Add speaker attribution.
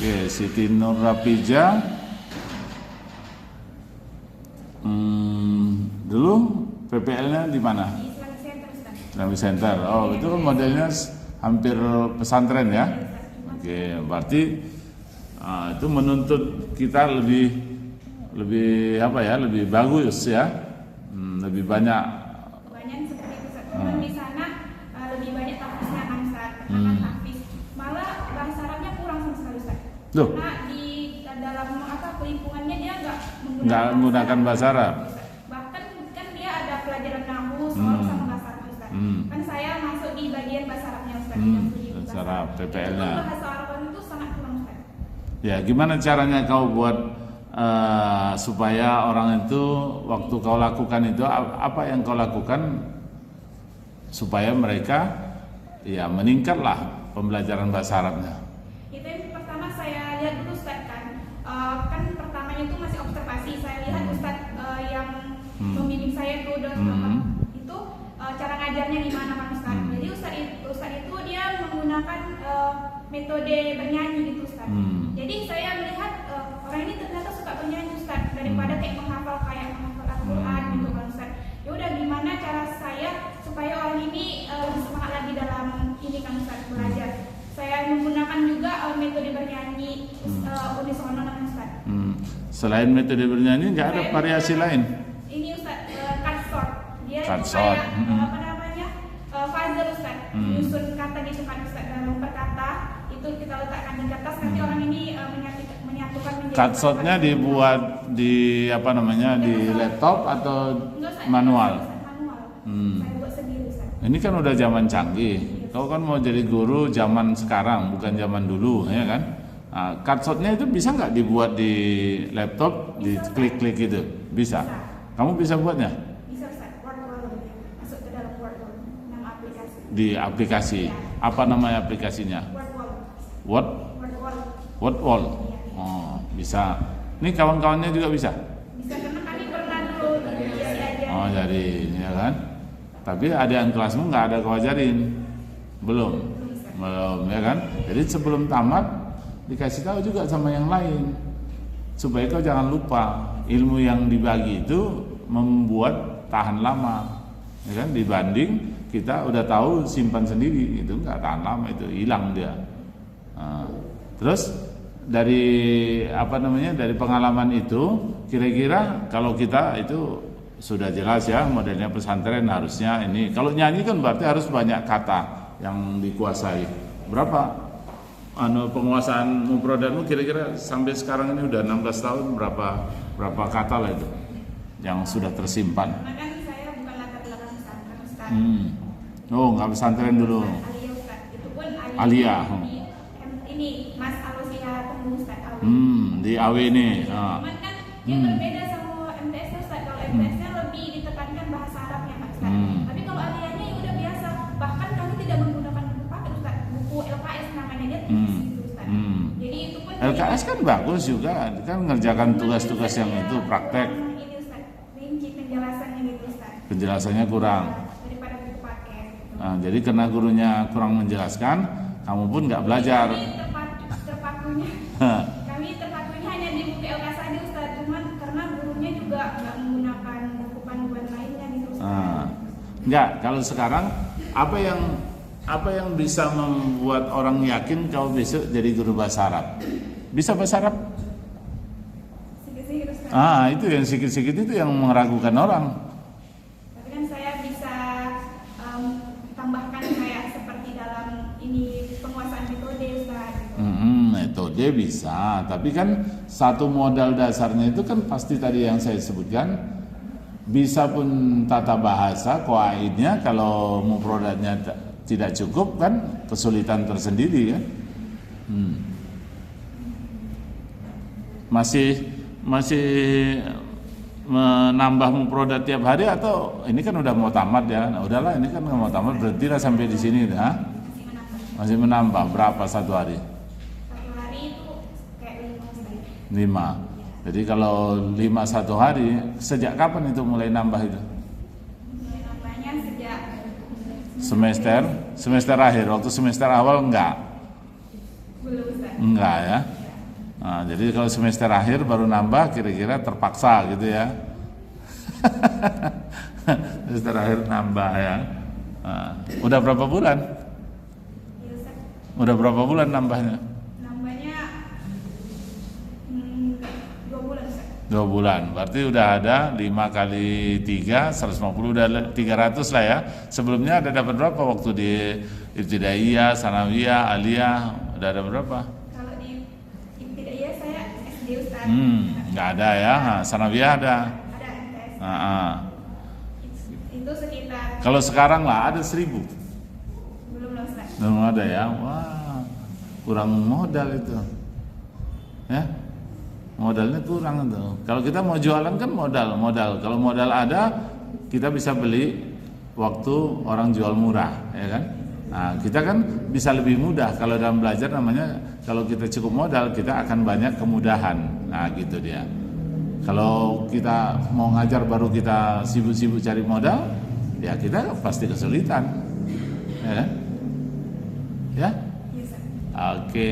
Speaker 1: Oke, Siti Nur Rapija. Dulu PPL-nya di mana?
Speaker 2: Di Islamic Center, Ustaz.
Speaker 1: Islamic Center. Oh, itu kan modelnya hampir pesantren ya. Oke, berarti itu menuntut kita lebih apa ya? Lebih bagus ya. Lebih banyak.
Speaker 2: Seperti itu, Ustaz. Cuman di sana lebih banyak tahfiznya kan, Ustaz. Karena tahfiz. Malah bahasa Arabnya kurang sama sekali, Ustaz.
Speaker 1: Loh.
Speaker 2: Karena di dalam lingkungannya dia
Speaker 1: nggak menggunakan bahasa Arab.
Speaker 2: Bahkan kan dia ada pelajaran nahwu, soal sama bahasa Arab, Ustaz. Kan saya masuk di bagian bahasa Arabnya, Ustaz.
Speaker 1: Bahasa Arab, PPL-nya.
Speaker 2: Bahasa Arab itu sangat kurang, Ustaz.
Speaker 1: Ya, gimana caranya kau buat supaya orang itu waktu kau lakukan itu apa yang kau lakukan supaya mereka ya meningkatlah pembelajaran bahasa Arabnya?
Speaker 2: Itu yang pertama saya lihat dulu, Ustaz, kan pertamanya itu masih observasi. Saya lihat Ustaz yang membimbing saya itu itu cara ngajarnya gimana kan, Ustaz. Jadi Ustaz itu dia menggunakan metode bernyanyi gitu, Ustaz. Jadi saya melihat orang ini ternyata suka bernyanyi, Ustaz, daripada kayak menghafal Al-Quran gitu kan, Ustaz. Ya udah, gimana cara saya supaya orang ini lebih semangat lagi dalam ini kan, Ustaz, belajar. Saya menggunakan juga metode bernyanyi unisono kan, Ustaz.
Speaker 1: Selain metode bernyanyi nggak ada variasi lain?
Speaker 2: Ini, Ustaz, cut short. Dia
Speaker 1: Cut
Speaker 2: itu
Speaker 1: short.
Speaker 2: kayak apa namanya? Puzzle, Ustaz. Menyusun kata gitu kan, Ustaz. Dalam per kata itu kita letakkan di kertas, nanti orang ini menyatukan menjadi
Speaker 1: Cut shotnya dibuat di apa namanya di laptop atau manual?
Speaker 2: Manual. Saya buat sendiri, Ustaz.
Speaker 1: Ini kan udah zaman canggih. Kau kan mau jadi guru zaman sekarang, bukan zaman dulu, ya kan? Cut shotnya itu bisa nggak dibuat di laptop, di klik-klik gitu? Bisa. Kamu bisa buatnya?
Speaker 2: Bisa, Ustaz. Word masuk ke dalam Word, nama aplikasi.
Speaker 1: Di aplikasi. Apa namanya aplikasinya?
Speaker 2: Word
Speaker 1: Word Wall. Oh, bisa. Ini kawan-kawannya juga bisa?
Speaker 2: Bisa, karena kami pernah dulu diajarin.
Speaker 1: Oh, jadi ya kan? Tapi adik kelasmu nggak ada kau ajarin? Belum, ya kan? Jadi sebelum tamat dikasih tahu juga sama yang lain supaya kau jangan lupa ilmu yang dibagi itu membuat tahan lama, ya kan? Dibanding kita udah tahu simpan sendiri itu nggak tahan lama, itu hilang dia. Terus dari apa namanya dari pengalaman itu kira-kira kalau kita itu sudah jelas ya modelnya pesantren harusnya ini. Kalau nyanyi kan berarti harus banyak kata yang dikuasai. Berapa penguasaan mufradatmu kira-kira sampai sekarang ini udah 16 tahun berapa kata lah itu yang sudah tersimpan?
Speaker 2: Karena kan saya bukan latar belakang pesantren, Ustaz.
Speaker 1: Oh, nggak pesantren dulu.
Speaker 2: Alia, Ustaz. Itu pun
Speaker 1: Alia.
Speaker 2: Ini Mas Alusia Tunggu, Ustaz.
Speaker 1: Di AW ini.
Speaker 2: Cuman kan dia berbeda sama MTS, Ustaz. Kalau MTS-nya lebih ditekankan bahasa Arabnya, Ustaz. Tapi kalau Alianya ya udah biasa. Bahkan kami tidak menggunakan buku paket, Ustaz. Buku LKS namanya, dia tipis gitu, Ustaz. Jadi itu pun
Speaker 1: LKS kan bagus juga, kan ngerjakan tugas-tugas yang itu praktek.
Speaker 2: Ini, Ustaz, rinci penjelasannya gitu, Ustaz.
Speaker 1: Penjelasannya kurang.
Speaker 2: Daripada buku paket.
Speaker 1: Nah, jadi karena gurunya kurang menjelaskan, kamu pun nggak belajar.
Speaker 2: Kami terpakunya hanya di buku LKS saja, Ustaz. Cuman karena gurunya juga nggak menggunakan buku panduan lainnya gitu, Ustaz.
Speaker 1: Enggak, kalau sekarang apa yang bisa membuat orang yakin kau besok jadi guru bahasa Arab? Bisa bahasa Arab?
Speaker 2: Sikit-sikit, Ustaz.
Speaker 1: Itu yang sikit-sikit itu yang meragukan orang.
Speaker 2: Tapi kan saya bisa tambahkan kayak seperti dalam ini penguasaan metode, Ustaz.
Speaker 1: Metode bisa, tapi kan satu modal dasarnya itu kan pasti tadi yang saya sebutkan. Bisa pun tata bahasa, qawaidnya, kalau mufradatnya tidak cukup kan kesulitan tersendiri ya. Masih menambah mufradat tiap hari atau ini kan udah mau tamat ya? Nah, udahlah ini kan mau tamat, berhentilah sampai di sini ya. Masih menambah berapa satu hari?
Speaker 2: Satu hari itu kayak 5.
Speaker 1: 5. Jadi kalau 5 satu hari, sejak kapan itu mulai nambah itu?
Speaker 2: Mulai nambahnya sejak
Speaker 1: Semester akhir, waktu semester awal enggak?
Speaker 2: belum, Ustaz.
Speaker 1: Enggak ya. Nah, jadi kalau semester akhir baru nambah, kira-kira terpaksa gitu ya. Semester akhir nambah ya. Nah, udah berapa bulan?
Speaker 2: Iya, Ustaz.
Speaker 1: Udah berapa bulan nambahnya?
Speaker 2: Nambahnya 2 bulan, Ustaz.
Speaker 1: 2 bulan. Berarti udah ada 5 kali 3, 150, udah 300 lah ya. Sebelumnya ada dapat berapa waktu di Ibtidaiyah, Sanawiyah, Aliyah? Udah ada berapa?
Speaker 2: Kalau di Ibtidaiyah saya SD, Ustaz.
Speaker 1: Nggak ada ya. Sanawiyah ada.
Speaker 2: Ada MTS.
Speaker 1: Nah,
Speaker 2: Itu sekitar
Speaker 1: kalau sekarang lah ada 1000.
Speaker 2: belum loh, Ustaz.
Speaker 1: Belum ada ya. Wah, kurang modal itu. Ya. Modalnya kurang itu. Kalau kita mau jualan kan modal. Kalau modal ada, kita bisa beli waktu orang jual murah, ya kan? Nah, kita kan bisa lebih mudah kalau dalam belajar, namanya kalau kita cukup modal, kita akan banyak kemudahan. Nah, gitu dia. Kalau kita mau ngajar baru kita sibuk-sibuk cari modal, ya kita pasti kesulitan. Ya kan? Ya?
Speaker 2: Iya, Ustaz.
Speaker 1: Oke.